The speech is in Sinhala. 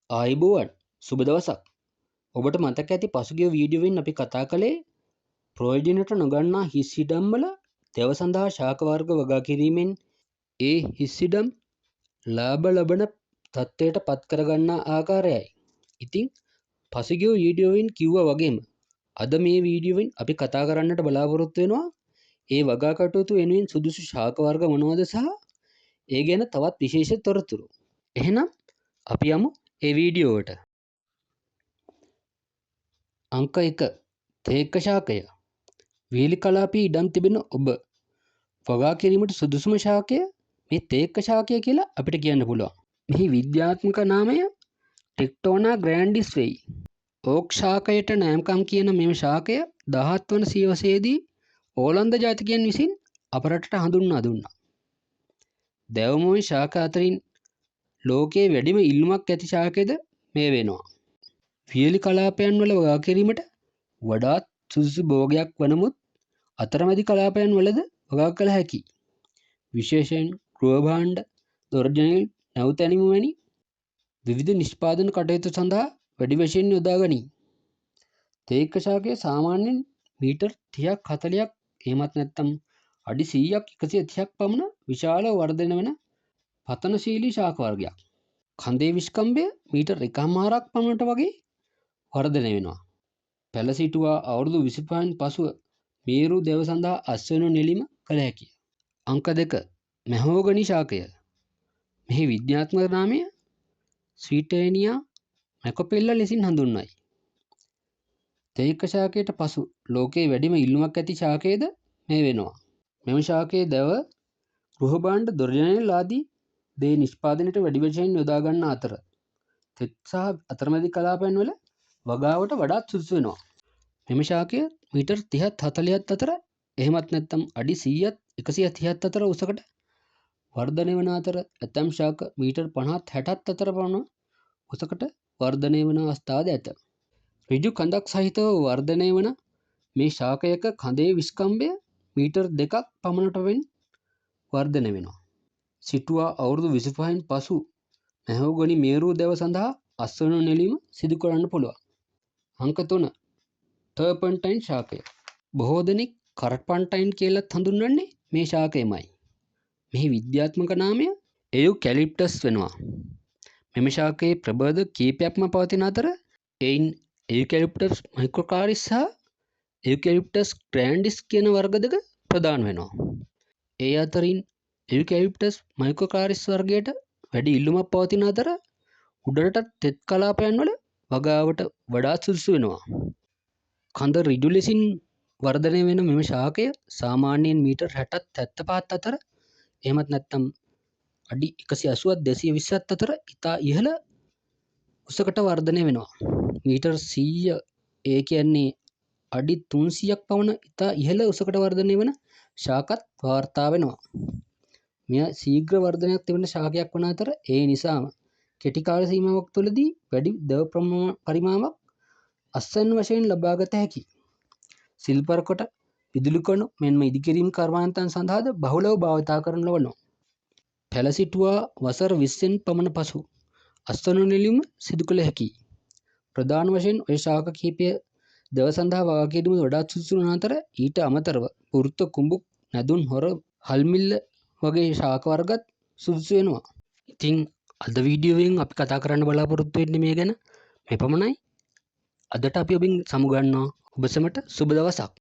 ආයුබෝවන් සුබ දවසක්. ඔබට මතක ඇති පසුගිය වීඩියෝවෙන් අපි කතා කළේ ප්‍රයෝජනයට නොගන්නා හිස් ඉඩම් වල දැව සඳහා ශාක වර්ග වගා කිරීමෙන් ඒ හිස් ඉඩම් ලාභ ලබන තත්ත්වයට පත් කරගන්නා ආකාරයයි. ඉතින් පසුගිය වීඩියෝවෙන් කිව්වා වගේම අද මේ වීඩියෝවෙන් අපි කතා කරන්නට බලාපොරොත්තු වෙනවා ඒ වගා කටයුතු වෙනුවෙන් සුදුසු ශාක වර්ග මොනවද සහ ඒ ගැන තවත් විශේෂ තොරතුරු. එහෙනම් අපි යමු ඒ වීඩියෝවට. අංක 1 තේක්ක ශාකය. වේලි කලාපී ඉඩම් තිබෙන ඔබ වගා කිරීමට සුදුසුම ශාකය මේ තේක්ක ශාකය කියලා අපිට කියන්න පුළුවන්. මෙහි විද්‍යාත්මක නාමය ටෙක්ටෝනා ග්‍රෑන්ඩිස් වෙයි. ඕක් ශාකයට නෑම්කම් කියන මෙම ශාකය 17 වන සියවසේදී ඕලන්ද ජාතිකයන් විසින් අප රටට හඳුන්වා දුන්නා. දැවමුවේ ශාක අතරින් ලෝකයේ වැඩිම ඉල්ලුමක් ඇති ශාකයද මේ වෙනවා. වියලි කලාපයන් වල වගා කිරීමට වඩාත් සුදුසු භෝගයක් වනමුත් අතරමැදි කලාපයන් වලද වගා කළ හැකි. විශේෂයෙන් ගෘහ භාණ්ඩ, දොරජනෙල්, නැවතැනීම වැනි විවිධ නිෂ්පාදන කටයුතු සඳහා වැඩි වශයෙන් යොදා ගනී. තේක්ක ශාකය සාමාන්‍යයෙන් මීටර් 30ක් 40ක් එහෙමත් නැත්නම් අඩි 100ක් 130ක් පමණ විශාල වර්ධනය වන පතනශීලී ශාක වර්ගයක්. කඳේ විෂ්කම්භය මීටර් 1.5ක් පමණට වගේ වර්ධනය වෙනවා. පැළ සිටුවා අවුරුදු 25න් පසුව මේරු දැව සඳහා අස්වනු නෙළීම කළ හැකිය. අංක 2 මැහෝගනි ශාකය. මෙහි විද්‍යාත්මක නාමය ස්වීටේනියා මැකොපෙල්ලා ලෙසින් හඳුන්වයි. තේක්ක ශාකයට පසු ලෝකයේ වැඩිම ඉල්ලුමක් ඇති ශාකයද මේ වෙනවා. මෙම ශාකයේ දැව ගෘහ භාණ්ඩ, දොරජනෙල් ආදී දේ නිෂ්පාදනයට වැඩි වශයෙන් යොදා ගන්න අතර තෙත් සහ අතරමැදි කලාපයන් වල වගාවට වඩාත් සුදුසු වෙනවා. මෙම ශාකය මීටර් 30ත් 40ත් අතර එහෙමත් නැත්නම් අඩි 100ත් 130ත් අතර උසකට වර්ධනය වන අතර ඇතැම් ශාක මීටර් 50ත් 60ත් අතර පමණ උසකට වර්ධනය වන අවස්ථාද ඇත. ඍජු කඳක් සහිතව වර්ධනය වන මේ ශාකයක කඳේ විෂ්කම්භය මීටර් 2ක් පමණට වර්ධනය වෙනවා. සිටුවා අවුරුදු 25න් පසු මැහෝගනි මේරු දැව සඳහා අස්වනු නෙළීම සිදු කරන්න පුළුවන්. අංක 3 ටර්පන්ටයින් ශාකය. බොහෝ දෙනෙක් කරපන්ටයින් කියලත් හඳුන්වන්නේ මේ ශාකයමයි. මෙහි විද්‍යාත්මක නාමය එයුකැලිප්ටස් වෙනවා. මෙම ශාකයේ ප්‍රභේද කීපයක්ම පවතින අතර එයින් එයුකැලිප්ටස් මයික්‍රොකාරිස් සහ එයුකැලිප්ටස් ග්‍රෑන්ඩිස් කියන වර්ග දෙක ප්‍රධාන වෙනවා. ඒ අතරින් එයුකැලිප්ටස් මයික්‍රොකාරිස් වර්ගයට වැඩි ඉල්ලුමක් පවතින අතර උඩරට තෙත් කලාපයන් වල වගාවට වඩාත් සුදුසු වෙනවා. කඳ ඍජු ලෙසින් වර්ධනය වෙන මෙම ශාකය සාමාන්‍යයෙන් මීටර් 60ත් 75ත් අතර එහෙමත් නැත්නම් අඩි 180ත් 220ත් අතර ඉතා ඉහළ උසකට වර්ධනය වෙනවා. මීටර් 100 ඒ කියන්නේ අඩි 300ක් පමණ ඉතා ඉහළ උසකට වර්ධනය වන ශාකත් වාර්තා වෙනවා. මෙය ශීඝ්‍ර වර්ධනයක් තිබෙන ශාකයක් වන අතර ඒ නිසාම කෙටි කාල සීමාවක් තුළදී වැඩි දැව පරිමාණයක් අස්වැන්න වශයෙන් ලබාගත හැකි. සිල්පර කොට විදුලි කණු මෙන්ම ඉදිකිරීම් කර්මාන්තයන් සඳහාද බහුලව භාවිතා කරන ලබනවා. පැළ සිටුවා වසර 20න් පමණ පසු අස්වනු නෙළීම සිදු කළ හැකියි. ප්‍රධාන වශයෙන් ඔය ශාක කිහිපය දැව සඳහා වගා කිරීම වඩාත් සුදුසු වන අතර ඊට අමතරව පුරුත කුඹුක්, නැදුන්, හොර, හල්මිල්ල වගේ ශාක වර්ගත් සුදුසු වෙනවා. ඉතින් අද වීඩියෝවෙන් අපි කතා කරන්න බලාපොරොත්තු වෙන්නේ මේ ගැන. මේ පමණයි. අදට අපි ඔබෙන් සමුගන්නවා. ඔබ සැමට සුබ දවසක්.